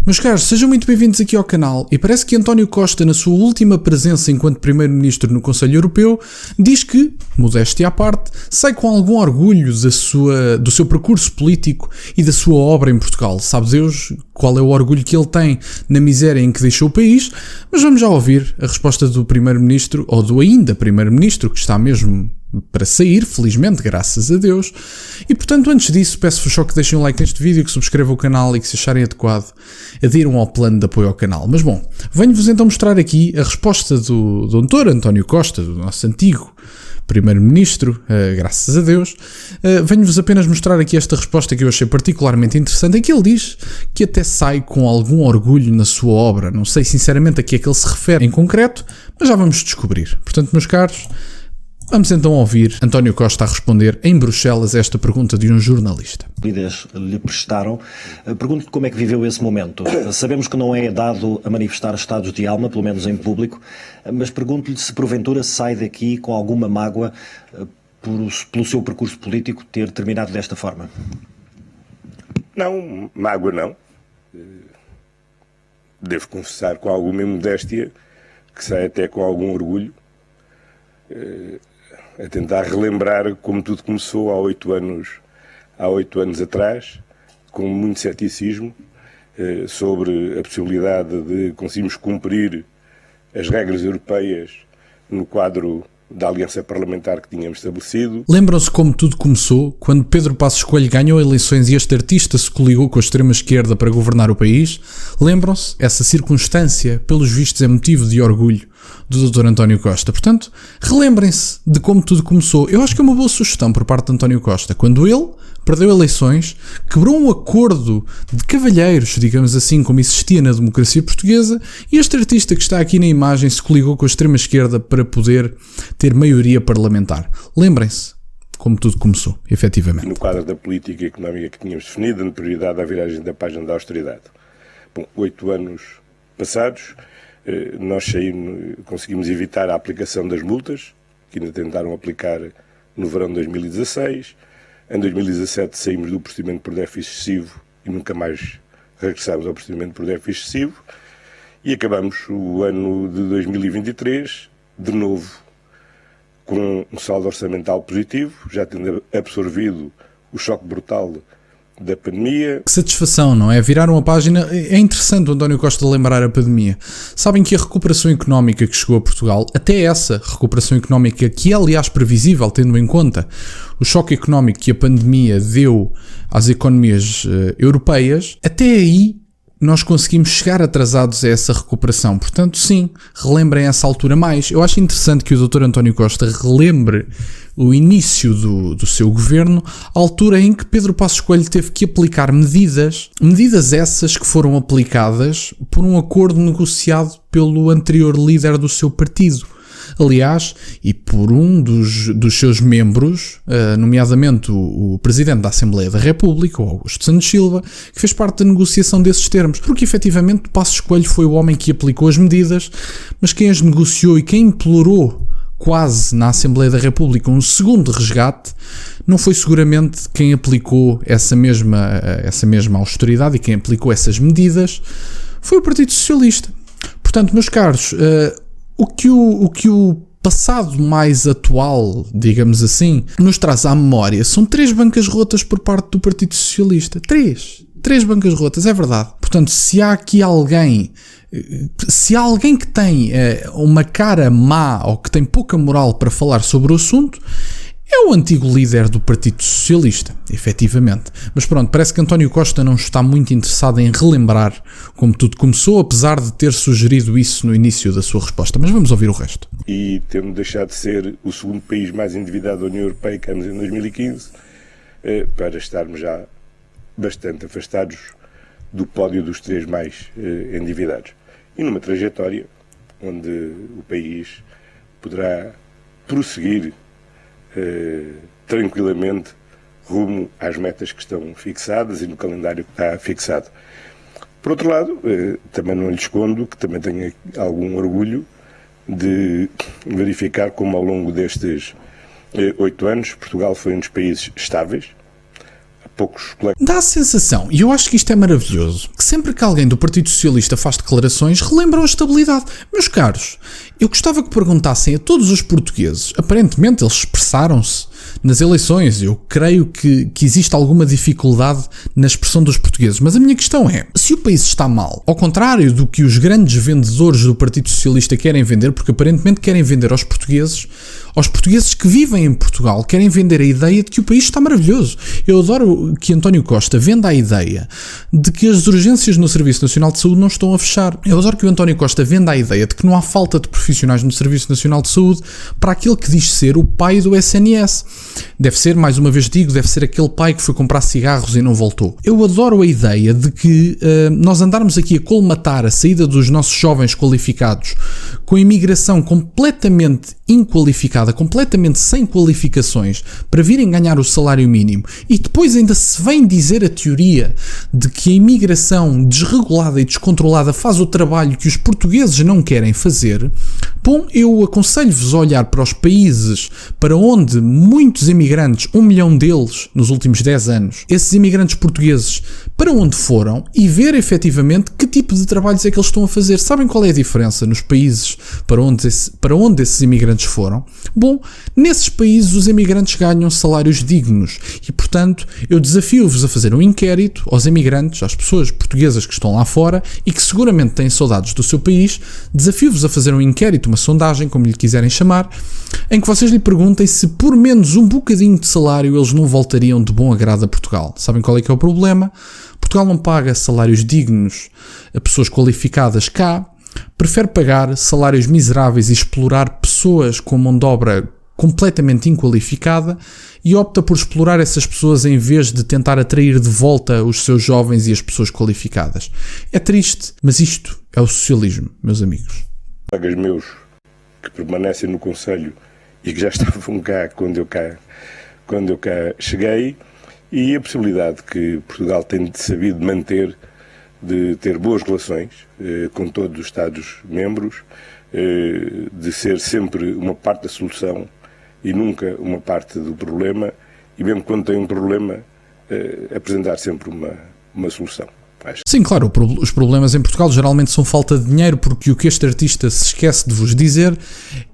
Meus caros, sejam muito bem-vindos aqui ao canal e parece que António Costa, na sua última presença enquanto Primeiro-Ministro no Conselho Europeu, diz que, modéstia à parte, sai com algum orgulho do seu percurso político e da sua obra em Portugal. Sabe Deus qual é o orgulho que ele tem na miséria em que deixou o país, mas vamos já ouvir a resposta do Primeiro-Ministro, ou do ainda Primeiro-Ministro, que está mesmo para sair, felizmente, graças a Deus. E portanto, antes disso, peço-vos só que deixem um like neste vídeo, que subscrevam o canal e que, se acharem adequado, aderiram ao plano de apoio ao canal. Mas bom, venho-vos então mostrar aqui a resposta do Dr. António Costa, do nosso antigo Primeiro-Ministro, graças a Deus. Venho-vos apenas mostrar aqui esta resposta que eu achei particularmente interessante, em que ele diz que até sai com algum orgulho na sua obra. Não sei sinceramente a que é que ele se refere em concreto, mas já vamos descobrir. Portanto, meus caros, vamos então ouvir António Costa a responder em Bruxelas a esta pergunta de um jornalista. Lhe prestaram. Pergunto-lhe como é que viveu esse momento. Sabemos que não é dado a manifestar estados de alma, pelo menos em público, mas pergunto-lhe se porventura sai daqui com alguma mágoa pelo seu percurso político ter terminado desta forma. Não, mágoa não. Devo confessar com alguma modéstia que sai até com algum orgulho, a tentar relembrar como tudo começou há 8 anos atrás, com muito ceticismo, sobre a possibilidade de conseguirmos cumprir as regras europeias no quadro da aliança parlamentar que tínhamos estabelecido. Lembram-se como tudo começou, quando Pedro Passos Coelho ganhou eleições e este artista se coligou com a extrema-esquerda para governar o país? Lembram-se? Essa circunstância, pelos vistos, é motivo de orgulho do Dr. António Costa. Portanto, relembrem-se de como tudo começou. Eu acho que é uma boa sugestão por parte de António Costa. Quando ele perdeu eleições, quebrou um acordo de cavalheiros, digamos assim, como existia na democracia portuguesa, e este artista que está aqui na imagem se coligou com a extrema-esquerda para poder ter maioria parlamentar. Lembrem-se como tudo começou, efetivamente. No quadro da política económica que tínhamos definido, dando prioridade à viragem da página da austeridade. Bom, 8 anos passados, nós conseguimos evitar a aplicação das multas, que ainda tentaram aplicar no verão de 2016. Em 2017 saímos do procedimento por déficit excessivo e nunca mais regressámos ao procedimento por déficit excessivo. E acabamos o ano de 2023, de novo, com um saldo orçamental positivo, já tendo absorvido o choque brutal da pandemia. Que satisfação, não é? Viraram a página. É interessante o António Costa lembrar a pandemia. Sabem que a recuperação económica que chegou a Portugal, até essa recuperação económica, que é aliás previsível, tendo em conta o choque económico que a pandemia deu às economias europeias, até aí nós conseguimos chegar atrasados a essa recuperação. Portanto, sim, relembrem essa altura mais. Eu acho interessante que o Dr. António Costa relembre o início do seu governo, a altura em que Pedro Passos Coelho teve que aplicar medidas essas que foram aplicadas por um acordo negociado pelo anterior líder do seu partido. Aliás, e por um dos seus membros, nomeadamente o Presidente da Assembleia da República, o Augusto Santos Silva, que fez parte da negociação desses termos, porque efetivamente Passos Coelho foi o homem que aplicou as medidas, mas quem as negociou e quem implorou quase na Assembleia da República um segundo resgate, não foi seguramente quem aplicou essa mesma austeridade e quem aplicou essas medidas, foi o Partido Socialista. Portanto, meus caros, o que o passado mais atual, digamos assim, nos traz à memória são 3 bancas rotas por parte do Partido Socialista. 3 bancas rotas, é verdade. Portanto, se há alguém que tem uma cara má ou que tem pouca moral para falar sobre o assunto, é o antigo líder do Partido Socialista, efetivamente. Mas pronto, parece que António Costa não está muito interessado em relembrar como tudo começou, apesar de ter sugerido isso no início da sua resposta. Mas vamos ouvir o resto. E temos deixado de ser o segundo país mais endividado da União Europeia, que éramos em 2015, para estarmos já bastante afastados do pódio dos 3 mais endividados. E numa trajetória onde o país poderá prosseguir tranquilamente rumo às metas que estão fixadas e no calendário que está fixado. Por outro lado, também não lhe escondo que também tenho algum orgulho de verificar como ao longo destes 8 anos Portugal foi um dos países estáveis, poucos colegas. Dá a sensação, e eu acho que isto é maravilhoso, que sempre que alguém do Partido Socialista faz declarações, relembram a estabilidade. Meus caros, eu gostava que perguntassem a todos os portugueses, aparentemente eles expressaram-se nas eleições, eu creio que existe alguma dificuldade na expressão dos portugueses, mas a minha questão é, se o país está mal, ao contrário do que os grandes vendedores do Partido Socialista querem vender, porque aparentemente querem vender aos portugueses que vivem em Portugal, querem vender a ideia de que o país está maravilhoso. Eu adoro que António Costa venda a ideia de que as urgências no Serviço Nacional de Saúde não estão a fechar. Eu adoro que o António Costa venda a ideia de que não há falta de profissionais no Serviço Nacional de Saúde para aquele que diz ser o pai do SNS. Deve ser, mais uma vez digo, deve ser aquele pai que foi comprar cigarros e não voltou. Eu adoro a ideia de que nós andarmos aqui a colmatar a saída dos nossos jovens qualificados com a imigração completamente inqualificada, completamente sem qualificações, para virem ganhar o salário mínimo, e depois ainda se vem dizer a teoria de que a imigração desregulada e descontrolada faz o trabalho que os portugueses não querem fazer. Bom, eu aconselho-vos a olhar para os países para onde muitos imigrantes, 1 milhão deles nos últimos 10 anos, esses imigrantes portugueses, para onde foram e ver efetivamente que tipo de trabalhos é que eles estão a fazer. Sabem qual é a diferença nos países para onde esses imigrantes foram? Bom, nesses países os imigrantes ganham salários dignos e, portanto, eu desafio-vos a fazer um inquérito aos imigrantes, às pessoas portuguesas que estão lá fora e que seguramente têm saudades do seu país, desafio-vos a fazer um inquérito, uma sondagem, como lhe quiserem chamar, em que vocês lhe perguntem se por menos um bocadinho de salário eles não voltariam de bom agrado a Portugal. Sabem qual é que é o problema? Portugal não paga salários dignos a pessoas qualificadas cá, prefere pagar salários miseráveis e explorar pessoas com mão de obra completamente inqualificada e opta por explorar essas pessoas em vez de tentar atrair de volta os seus jovens e as pessoas qualificadas. É triste, mas isto é o socialismo, meus amigos. Colegas meus que permanecem no Conselho e que já estavam cá quando eu cá cheguei, e a possibilidade que Portugal tem sabido manter de ter boas relações com todos os Estados-membros, de ser sempre uma parte da solução e nunca uma parte do problema, e mesmo quando tem um problema, apresentar sempre uma solução. Sim, claro, os problemas em Portugal geralmente são falta de dinheiro, porque o que este artista se esquece de vos dizer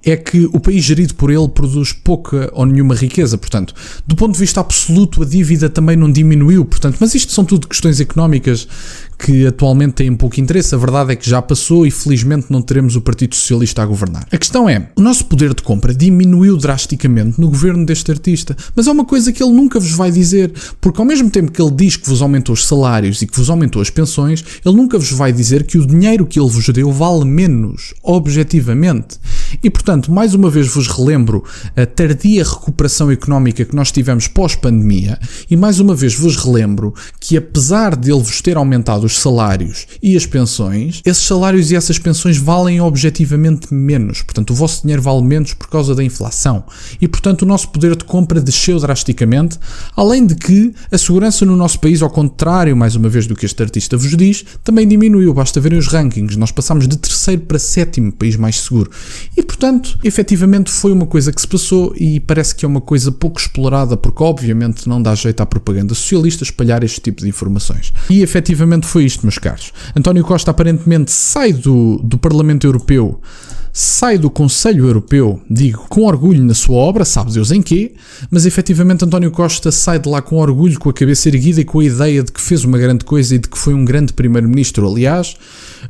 é que o país gerido por ele produz pouca ou nenhuma riqueza. Portanto, do ponto de vista absoluto, a dívida também não diminuiu. Portanto, mas isto são tudo questões económicas que atualmente têm pouco interesse. A verdade é que já passou e felizmente não teremos o Partido Socialista a governar. A questão é, o nosso poder de compra diminuiu drasticamente no governo deste artista, mas é uma coisa que ele nunca vos vai dizer, porque ao mesmo tempo que ele diz que vos aumentou os salários e que vos aumentou as pensões, ele nunca vos vai dizer que o dinheiro que ele vos deu vale menos, objetivamente. E, portanto, mais uma vez vos relembro a tardia recuperação económica que nós tivemos pós-pandemia, e mais uma vez vos relembro que, apesar de ele vos ter aumentado os salários e as pensões, esses salários e essas pensões valem objetivamente menos. Portanto, o vosso dinheiro vale menos por causa da inflação. E, portanto, o nosso poder de compra desceu drasticamente, além de que a segurança no nosso país, ao contrário, mais uma vez, do que este artista vos diz, também diminuiu. Basta verem os rankings. Nós passámos de 3º para 7º país mais seguro. E, portanto, efetivamente foi uma coisa que se passou e parece que é uma coisa pouco explorada, porque obviamente não dá jeito à propaganda socialista espalhar este tipo de informações. E efetivamente foi isto, meus caros. António Costa aparentemente sai do Parlamento Europeu, sai do Conselho Europeu, digo, com orgulho na sua obra, sabe Deus em quê, mas efetivamente António Costa sai de lá com orgulho, com a cabeça erguida e com a ideia de que fez uma grande coisa e de que foi um grande primeiro-ministro. Aliás,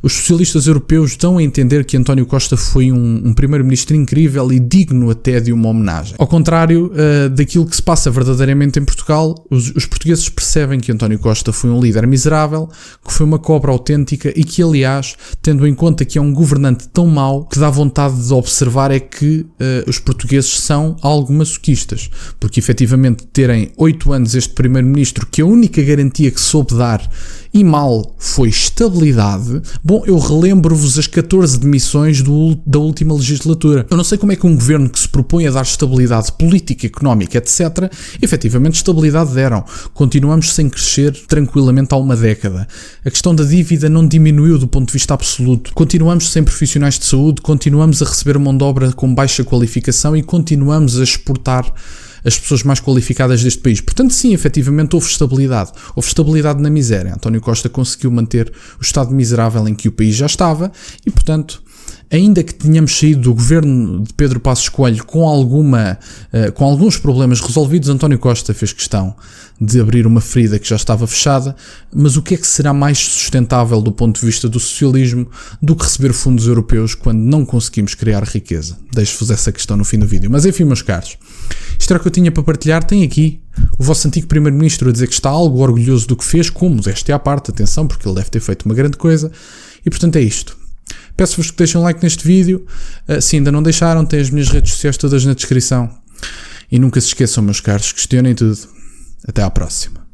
os socialistas europeus dão a entender que António Costa foi um primeiro-ministro incrível e digno até de uma homenagem. Ao contrário daquilo que se passa verdadeiramente em Portugal, os portugueses percebem que António Costa foi um líder miserável, que foi uma cobra autêntica e que, aliás, tendo em conta que é um governante tão mau, que dá vontade de observar é que os portugueses são algo masoquistas, porque efetivamente terem 8 anos este primeiro-ministro, que a única garantia que soube dar e mal foi estabilidade. Bom, eu relembro-vos as 14 demissões da última legislatura. Eu não sei como é que um governo que se propõe a dar estabilidade política, económica, etc., efetivamente estabilidade deram. Continuamos sem crescer tranquilamente há uma década. A questão da dívida não diminuiu do ponto de vista absoluto. Continuamos sem profissionais de saúde, continuamos a receber mão de obra com baixa qualificação e continuamos a exportar as pessoas mais qualificadas deste país. Portanto, sim, efetivamente houve estabilidade na miséria. António Costa conseguiu manter o estado miserável em que o país já estava e, portanto, ainda que tenhamos saído do governo de Pedro Passos Coelho com alguns problemas resolvidos, António Costa fez questão de abrir uma ferida que já estava fechada. Mas o que é que será mais sustentável do ponto de vista do socialismo do que receber fundos europeus quando não conseguimos criar riqueza? Deixo-vos essa questão no fim do vídeo. Mas enfim, meus caros, isto era o que eu tinha para partilhar. Tem aqui o vosso antigo primeiro-ministro a dizer que está algo orgulhoso do que fez, como modéstia à parte, atenção, porque ele deve ter feito uma grande coisa. E portanto é isto. Peço-vos que deixem um like neste vídeo. Se ainda não deixaram, têm as minhas redes sociais todas na descrição. E nunca se esqueçam, meus caros, questionem tudo. Até à próxima.